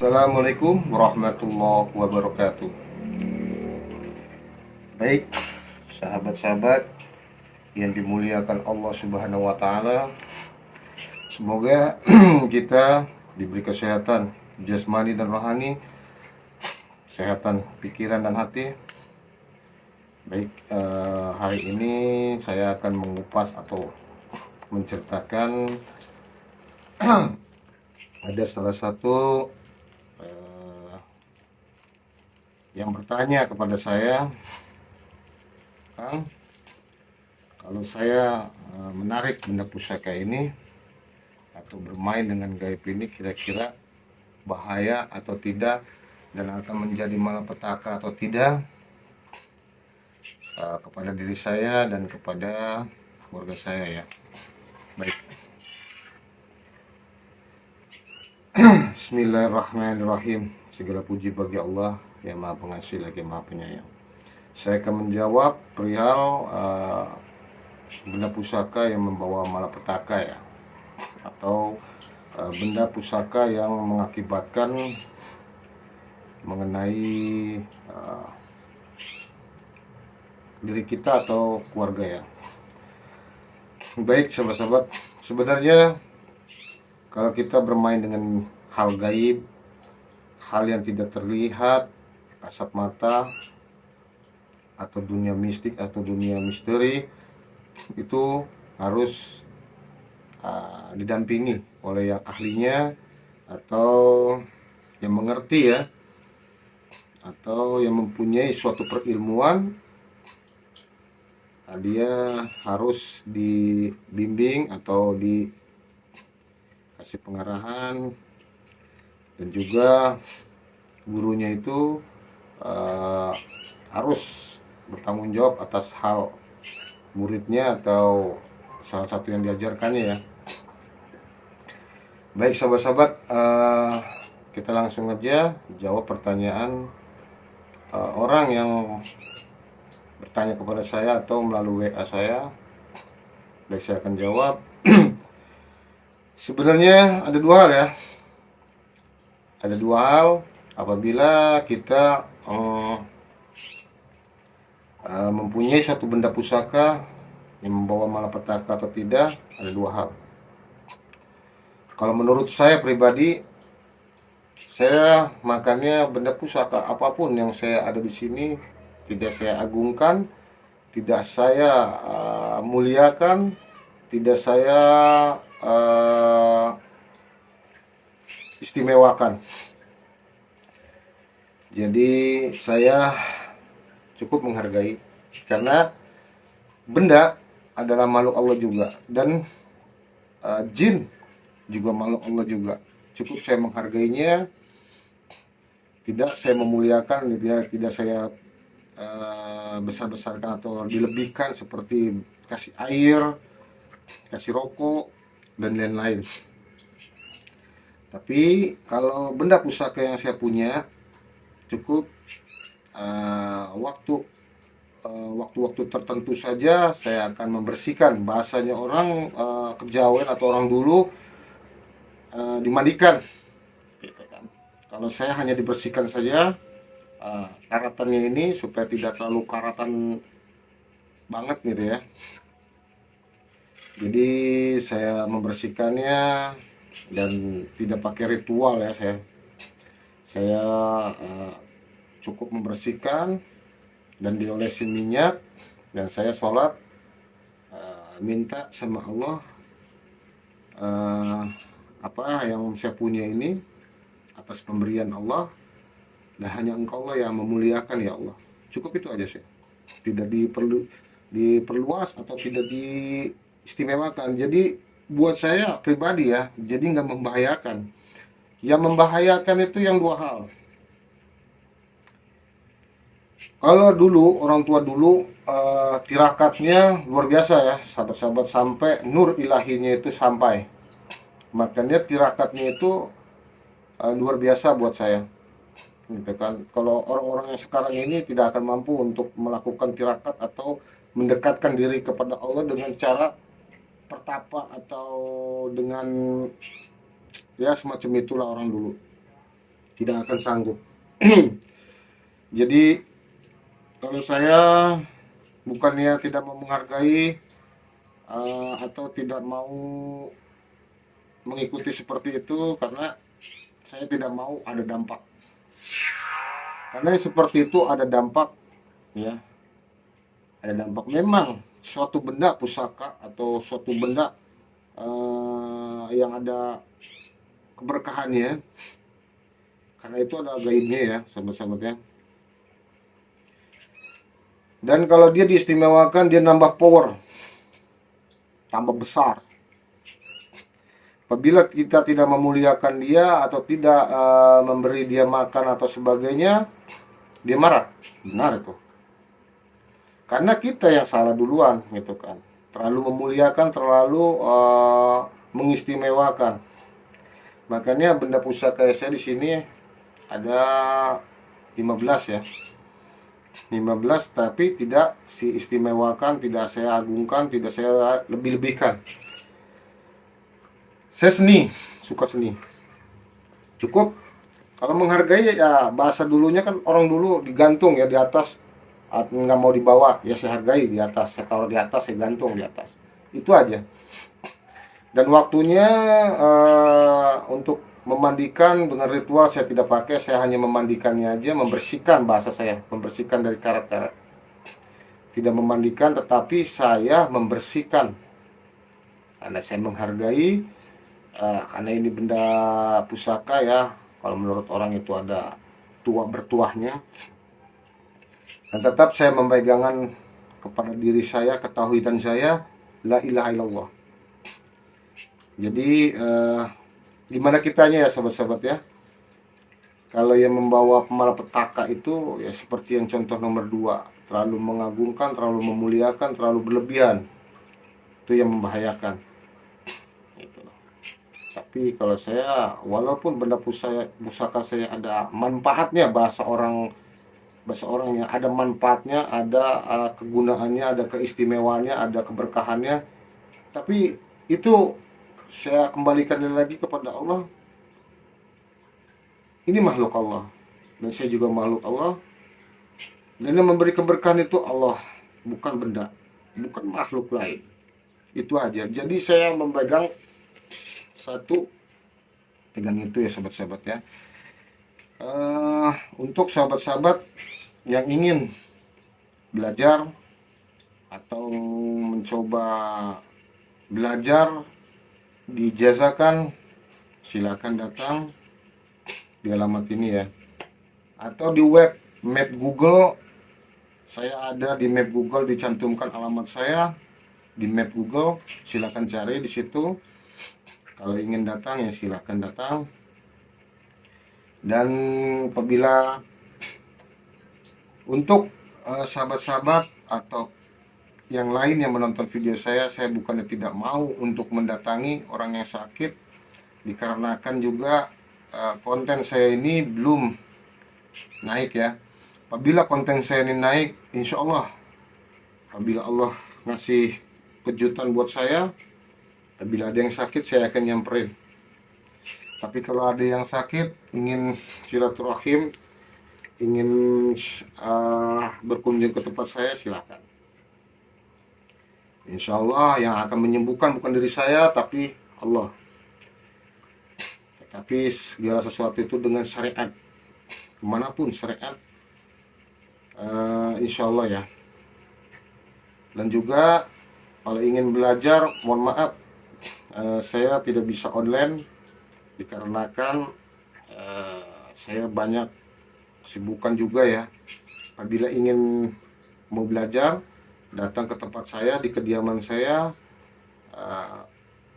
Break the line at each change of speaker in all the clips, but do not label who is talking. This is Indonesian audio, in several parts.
Assalamualaikum warahmatullahi wabarakatuh. Baik, sahabat-sahabat yang dimuliakan Allah Subhanahu wa taala. Semoga kita diberi kesehatan jasmani dan rohani, kesehatan pikiran dan hati. Baik, hari ini saya akan mengupas atau menceritakan ada salah satu yang bertanya kepada saya, Kang, kalau saya menarik benda pusaka ini atau bermain dengan gaib ini kira-kira bahaya atau tidak dan akan menjadi malapetaka atau tidak kepada diri saya dan kepada keluarga saya ya. Baik. Bismillahirrahmanirrahim. Segala puji bagi Allah yang Maha Pengasih lagi Maha Penyayang. Saya akan menjawab perihal benda pusaka yang membawa malapetaka ya, atau benda pusaka yang mengakibatkan mengenai diri kita atau keluarga ya. Baik sahabat-sahabat, sebenarnya kalau kita bermain dengan hal gaib, hal yang tidak terlihat, kasat mata, atau dunia mistik atau dunia misteri, itu harus didampingi oleh yang ahlinya atau yang mengerti ya, atau yang mempunyai suatu perilmuan. Dia harus dibimbing atau dikasih pengarahan, dan juga gurunya itu harus bertanggung jawab atas hal muridnya atau salah satu yang diajarkannya ya. Baik sahabat-sahabat, kita langsung aja jawab pertanyaan orang yang bertanya kepada saya atau melalui WA saya. Baik, saya akan jawab. Sebenarnya ada dua hal ya. Ada dua hal apabila kita mempunyai satu benda pusaka yang membawa malapetaka atau tidak. Ada dua hal. Kalau menurut saya pribadi, saya makanya benda pusaka apapun yang saya ada di sini tidak saya agungkan, tidak saya muliakan, tidak saya istimewakan. Jadi saya cukup menghargai, karena benda adalah makhluk Allah juga, dan jin juga makhluk Allah juga. Cukup saya menghargainya, tidak saya memuliakan, tidak saya besar-besarkan atau dilebihkan seperti kasih air, kasih rokok, dan lain-lain. Tapi kalau benda pusaka yang saya punya, cukup waktu-waktu tertentu saja saya akan membersihkan. Bahasanya orang kejawen atau orang dulu, dimandikan gitu kan. Kalau saya hanya dibersihkan saja karatannya ini supaya tidak terlalu karatan banget gitu ya. Jadi saya membersihkannya dan tidak pakai ritual ya. Saya cukup membersihkan dan diolesin minyak, dan saya sholat minta sama Allah apa yang saya punya ini atas pemberian Allah, dan hanya Engkau lah yang memuliakan ya Allah. Cukup itu aja sih. Tidak diperluas atau tidak diistimewakan. Jadi buat saya pribadi ya, jadi nggak membahayakan. Yang membahayakan itu yang dua hal. Kalau dulu orang tua dulu tirakatnya luar biasa ya, sahabat-sahabat, sampai nur ilahinya itu sampai. Makanya tirakatnya itu luar biasa buat saya. Gitu kan. Kalau orang-orang yang sekarang ini tidak akan mampu untuk melakukan tirakat atau mendekatkan diri kepada Allah dengan cara pertapa atau dengan ya semacam itulah orang dulu. tidak akan sanggup. Jadi kalau saya bukannya tidak mau menghargai atau tidak mau mengikuti seperti itu, karena saya tidak mau ada dampak. Karena seperti itu ada dampak, ya, ada dampak. Memang suatu benda pusaka atau suatu benda yang ada keberkahannya, karena itu ada gaibnya ya, sahabat-sahabat ya. Dan kalau dia diistimewakan, dia nambah power, tambah besar. Apabila kita tidak memuliakan dia atau tidak memberi dia makan atau sebagainya, dia marah. Benar itu. Karena kita yang salah duluan, gitu kan. Terlalu memuliakan, terlalu mengistimewakan. Makanya benda pusaka saya di sini ada 15 ya. 15, tapi tidak si istimewakan, tidak saya agungkan, tidak saya lebih-lebihkan. Saya seni, suka seni. Cukup kalau menghargai ya, bahasa dulunya kan orang dulu digantung ya di atas, nggak mau dibawa ya saya hargai di atas, saya taruh di atas, saya gantung di atas. Itu aja. Dan waktunya untuk memandikan dengan ritual saya tidak pakai, saya hanya memandikannya aja, membersihkan, bahasa saya, membersihkan dari karat-karat. Tidak memandikan, tetapi saya membersihkan. Karena saya menghargai, karena ini benda pusaka ya. Kalau menurut orang itu ada tua bertuahnya. Dan tetap saya memegangkan kepada diri saya, ketauhidan saya, la ilaha illallah. Jadi gimana kitanya ya sahabat-sahabat ya. Kalau yang membawa malapetaka itu ya seperti yang contoh nomor 2, terlalu mengagungkan, terlalu memuliakan, terlalu berlebihan. Itu yang membahayakan. Gitu. Tapi kalau saya, walaupun benda pusaka saya ada manfaatnya, bahasa orangnya ada manfaatnya, ada kegunaannya, ada keistimewaannya, ada keberkahannya, tapi itu saya kembalikan lagi kepada Allah. Ini makhluk Allah dan saya juga makhluk Allah, dan yang memberi keberkahan itu Allah, bukan benda, bukan makhluk lain. Itu aja. Jadi saya memegang satu, pegang itu ya sahabat-sahabat ya. Untuk sahabat-sahabat yang ingin belajar atau mencoba belajar diijazakan, silakan datang di alamat ini ya, atau di web map Google. Saya ada di map Google, dicantumkan alamat saya di map Google, silakan cari di situ. Kalau ingin datang ya silakan datang. Dan apabila untuk sahabat-sahabat atau yang lain yang menonton video saya bukannya tidak mau untuk mendatangi orang yang sakit, dikarenakan juga konten saya ini belum naik ya. Apabila konten saya ini naik, insya Allah, apabila Allah ngasih kejutan buat saya, apabila ada yang sakit saya akan nyamperin. Tapi kalau ada yang sakit, ingin silaturahim, ingin berkunjung ke tempat saya, silakan. Insya Allah yang akan menyembuhkan bukan diri saya, tapi Allah. Tapi segala sesuatu itu dengan syariat, kemanapun syariat, insya Allah ya. Dan juga kalau ingin belajar, mohon maaf, saya tidak bisa online dikarenakan saya banyak kesibukan juga ya. Apabila ingin mau belajar, datang ke tempat saya, di kediaman saya,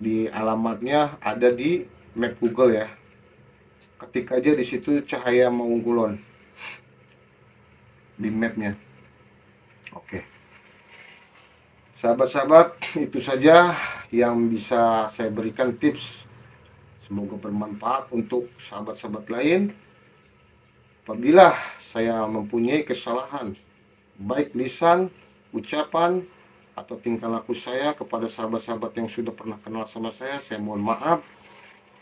di alamatnya ada di map Google ya. Ketik aja di situ Cahaya Maungkulon di mapnya. Oke. Sahabat-sahabat, itu saja yang bisa saya berikan tips. Semoga bermanfaat untuk sahabat-sahabat lain. Apabila saya mempunyai kesalahan, baik lisan, ucapan, atau tingkah laku saya kepada sahabat-sahabat yang sudah pernah kenal sama saya mohon maaf.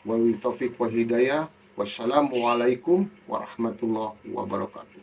Wabillahi taufiq wal hidayah. Wassalamualaikum warahmatullahi wabarakatuh.